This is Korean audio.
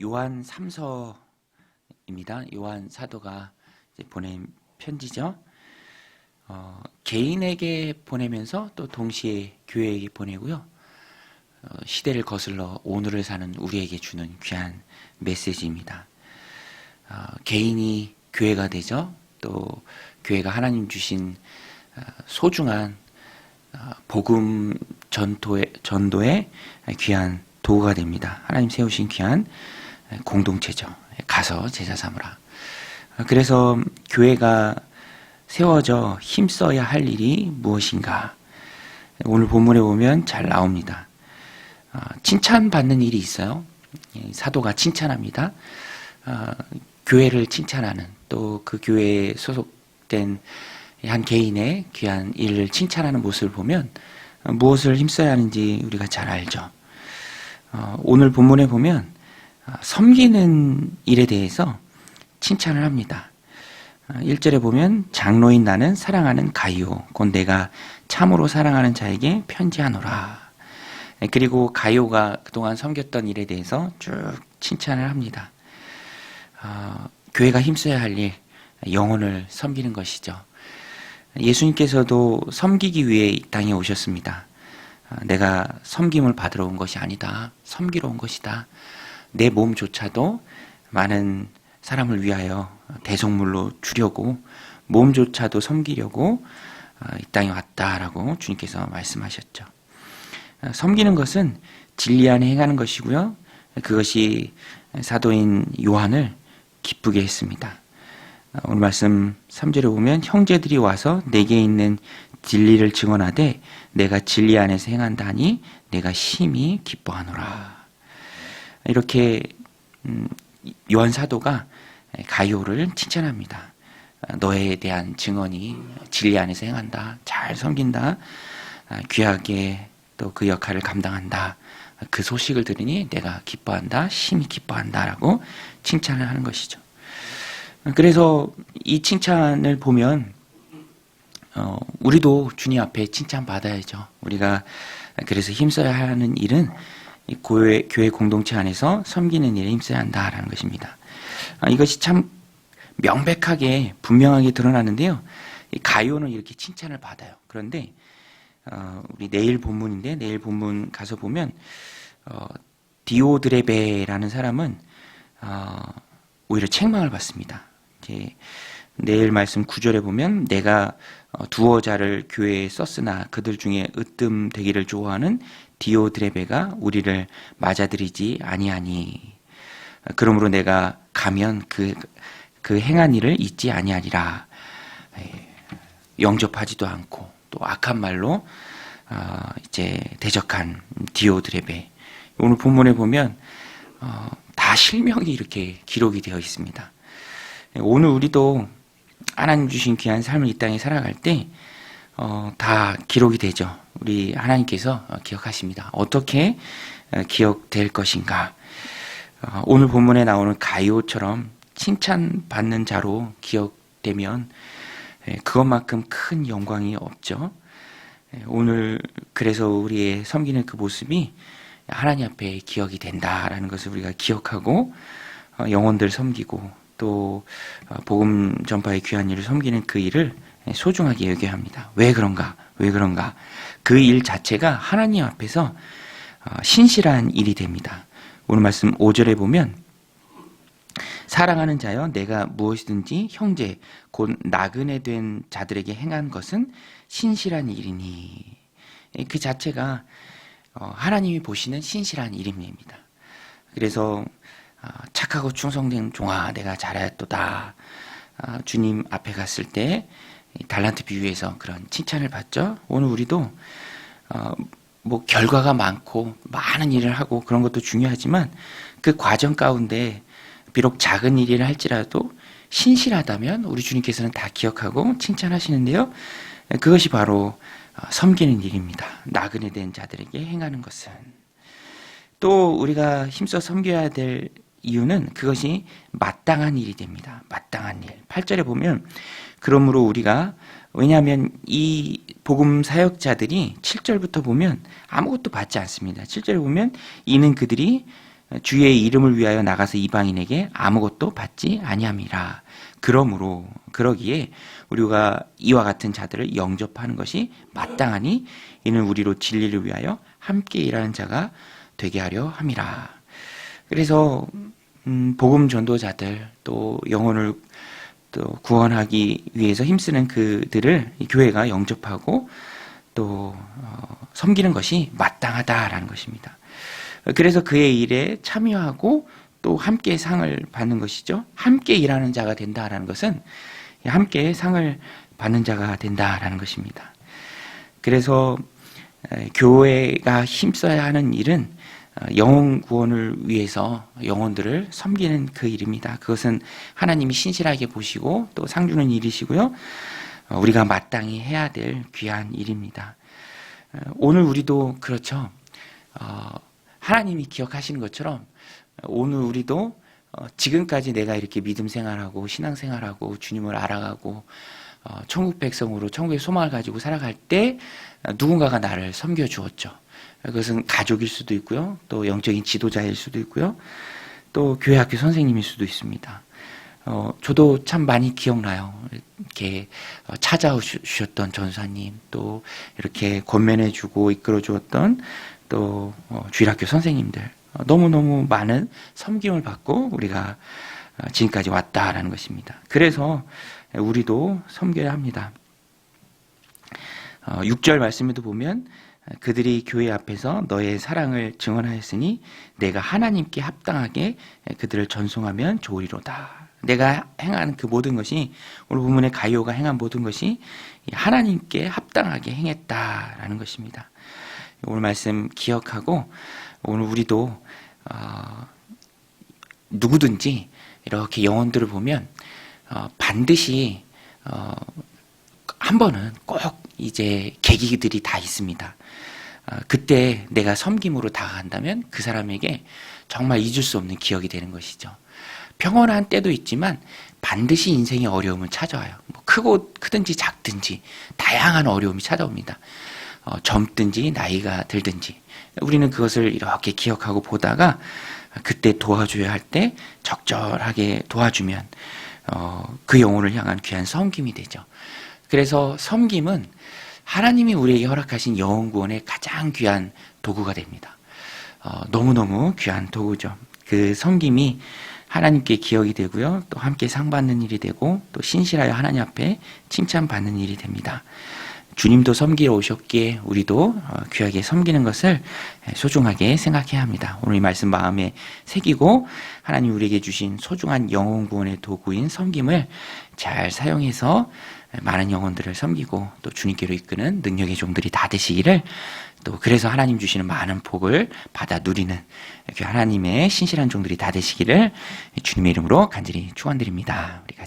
요한 3서입니다. 요한 사도가 보낸 편지죠. 개인에게 보내면서 또 동시에 교회에게 보내고요. 시대를 거슬러 오늘을 사는 우리에게 주는 귀한 메시지입니다. 개인이 교회가 되죠. 또 교회가 하나님 주신 소중한 복음 전도의 귀한 도구가 됩니다. 하나님 세우신 귀한 공동체죠. 가서 제자 삼으라. 그래서 교회가 세워져 힘써야 할 일이 무엇인가? 오늘 본문에 보면 잘 나옵니다. 칭찬받는 일이 있어요. 사도가 칭찬합니다. 교회를 칭찬하는, 또 그 교회에 소속된 한 개인의 귀한 일을 칭찬하는 모습을 보면 무엇을 힘써야 하는지 우리가 잘 알죠. 오늘 본문에 보면 섬기는 일에 대해서 칭찬을 합니다. 1절에 보면 장로인 나는 사랑하는 가이오 곧 내가 참으로 사랑하는 자에게 편지하노라. 그리고 가이오가 그동안 섬겼던 일에 대해서 쭉 칭찬을 합니다. 교회가 힘써야 할 일, 영혼을 섬기는 것이죠. 예수님께서도 섬기기 위해 이 땅에 오셨습니다. 내가 섬김을 받으러 온 것이 아니다. 섬기러 온 것이다. 내 몸조차도 많은 사람을 위하여 대속물로 주려고, 몸조차도 섬기려고 이 땅에 왔다라고 주님께서 말씀하셨죠. 섬기는 것은 진리 안에 행하는 것이고요. 그것이 사도인 요한을 기쁘게 했습니다. 오늘 말씀 3절에 보면 형제들이 와서 내게 있는 진리를 증언하되 내가 진리 안에서 행한다 하니 내가 심히 기뻐하노라. 이렇게 요한 사도가 가이오를 칭찬합니다. 너에 대한 증언이 진리 안에서 행한다. 잘 섬긴다. 귀하게 또 그 역할을 감당한다. 그 소식을 들으니 내가 기뻐한다. 심히 기뻐한다. 라고 칭찬을 하는 것이죠. 그래서 이 칭찬을 보면 우리도 주님 앞에 칭찬받아야죠. 우리가 그래서 힘써야 하는 일은 교회 공동체 안에서 섬기는 일에 힘써야 한다라는 것입니다. 이것이 참 명백하게 분명하게 드러나는데요. 가이오는 이렇게 칭찬을 받아요. 그런데 우리 내일 본문인데 내일 본문 가서 보면 디오드레베라는 사람은 오히려 책망을 받습니다. 내일 말씀 9절에 보면 내가 두어 자를 교회에 썼으나 그들 중에 으뜸되기를 좋아하는 디오드레베가 우리를 맞아들이지 아니하니 그러므로 내가 가면 그 행한 일을 잊지 아니하리라. 영접하지도 않고 또 악한 말로 이제 대적한 디오드레베. 오늘 본문에 보면 다 실명이 이렇게 기록이 되어 있습니다. 오늘 우리도 하나님 주신 귀한 삶을 이 땅에 살아갈 때 다 기록이 되죠. 우리 하나님께서 기억하십니다. 어떻게 기억될 것인가. 오늘 본문에 나오는 가이오처럼 칭찬받는 자로 기억되면 그것만큼 큰 영광이 없죠. 오늘 그래서 우리의 섬기는 그 모습이 하나님 앞에 기억이 된다라는 것을 우리가 기억하고 영혼들 섬기고 또 복음 전파의 귀한 일을 섬기는 그 일을 소중하게 여겨야 합니다. 왜 그런가? 그 일 자체가 하나님 앞에서 신실한 일이 됩니다. 오늘 말씀 5절에 보면 사랑하는 자여 내가 무엇이든지 형제 곧 나그네 된 자들에게 행한 것은 신실한 일이니. 그 자체가 하나님이 보시는 신실한 일입니다. 그래서 착하고 충성된 종아 내가 잘하였도다. 주님 앞에 갔을 때 달란트 비유에서 그런 칭찬을 받죠. 오늘 우리도 결과가 많고 많은 일을 하고 그런 것도 중요하지만 그 과정 가운데 비록 작은 일이라 할지라도 신실하다면 우리 주님께서는 다 기억하고 칭찬하시는데요. 그것이 바로 섬기는 일입니다. 나그네 된 자들에게 행하는 것은. 또 우리가 힘써 섬겨야 될 이유는 그것이 마땅한 일이 됩니다. 마땅한 일. 8절에 보면 그러므로 우리가 왜냐하면 이 복음 사역자들이 7절부터 보면 아무것도 받지 않습니다. 7절에 보면 이는 그들이 주의 이름을 위하여 나가서 이방인에게 아무것도 받지 아니함이라. 그러기에 우리가 이와 같은 자들을 영접하는 것이 마땅하니 이는 우리로 진리를 위하여 함께 일하는 자가 되게 하려 함이라. 그래서 복음 전도자들 또 영혼을 또 구원하기 위해서 힘쓰는 그들을 교회가 영접하고 또 섬기는 것이 마땅하다라는 것입니다. 그래서 그의 일에 참여하고 또 함께 상을 받는 것이죠. 함께 일하는 자가 된다라는 것은 함께 상을 받는 자가 된다라는 것입니다. 그래서 교회가 힘써야 하는 일은 영혼 구원을 위해서 영혼들을 섬기는 그 일입니다. 그것은 하나님이 신실하게 보시고 또 상 주는 일이시고요. 우리가 마땅히 해야 될 귀한 일입니다. 오늘 우리도 그렇죠. 하나님이 기억하시는 것처럼 오늘 우리도 지금까지 내가 이렇게 믿음 생활하고 신앙 생활하고 주님을 알아가고 천국 백성으로 천국의 소망을 가지고 살아갈 때 누군가가 나를 섬겨 주었죠. 그것은 가족일 수도 있고요. 또 영적인 지도자일 수도 있고요. 또 교회 학교 선생님일 수도 있습니다. 저도 참 많이 기억나요. 이렇게 찾아오셨던 전사님, 또 이렇게 권면해주고 이끌어주었던 또 주일학교 선생님들, 너무너무 많은 섬김을 받고 우리가 지금까지 왔다라는 것입니다. 그래서 우리도 섬겨야 합니다. 6절 말씀에도 보면 그들이 교회 앞에서 너의 사랑을 증언하였으니 내가 하나님께 합당하게 그들을 전송하면 좋으리로다. 내가 행한 그 모든 것이, 오늘 본문의 가룟가 행한 모든 것이 하나님께 합당하게 행했다라는 것입니다. 오늘 말씀 기억하고 오늘 우리도 누구든지 이렇게 영혼들을 보면 반드시 한 번은 꼭 이제 계기들이 다 있습니다. 그때 내가 섬김으로 다가간다면 그 사람에게 정말 잊을 수 없는 기억이 되는 것이죠. 평온한 때도 있지만 반드시 인생의 어려움은 찾아와요. 뭐 크든지 작든지 다양한 어려움이 찾아옵니다. 젊든지 나이가 들든지 우리는 그것을 이렇게 기억하고 보다가 그때 도와줘야 할 때 적절하게 도와주면 그 영혼을 향한 귀한 섬김이 되죠. 그래서 섬김은 하나님이 우리에게 허락하신 영혼 구원의 가장 귀한 도구가 됩니다. 너무너무 귀한 도구죠. 그 섬김이 하나님께 기억이 되고요. 또 함께 상 받는 일이 되고 또 신실하여 하나님 앞에 칭찬받는 일이 됩니다. 주님도 섬기러 오셨기에 우리도 귀하게 섬기는 것을 소중하게 생각해야 합니다. 오늘 이 말씀 마음에 새기고 하나님 우리에게 주신 소중한 영혼 구원의 도구인 섬김을 잘 사용해서 많은 영혼들을 섬기고 또 주님께로 이끄는 능력의 종들이 다 되시기를, 또 그래서 하나님 주시는 많은 복을 받아 누리는 하나님의 신실한 종들이 다 되시기를 주님의 이름으로 간절히 축원드립니다. 우리 같이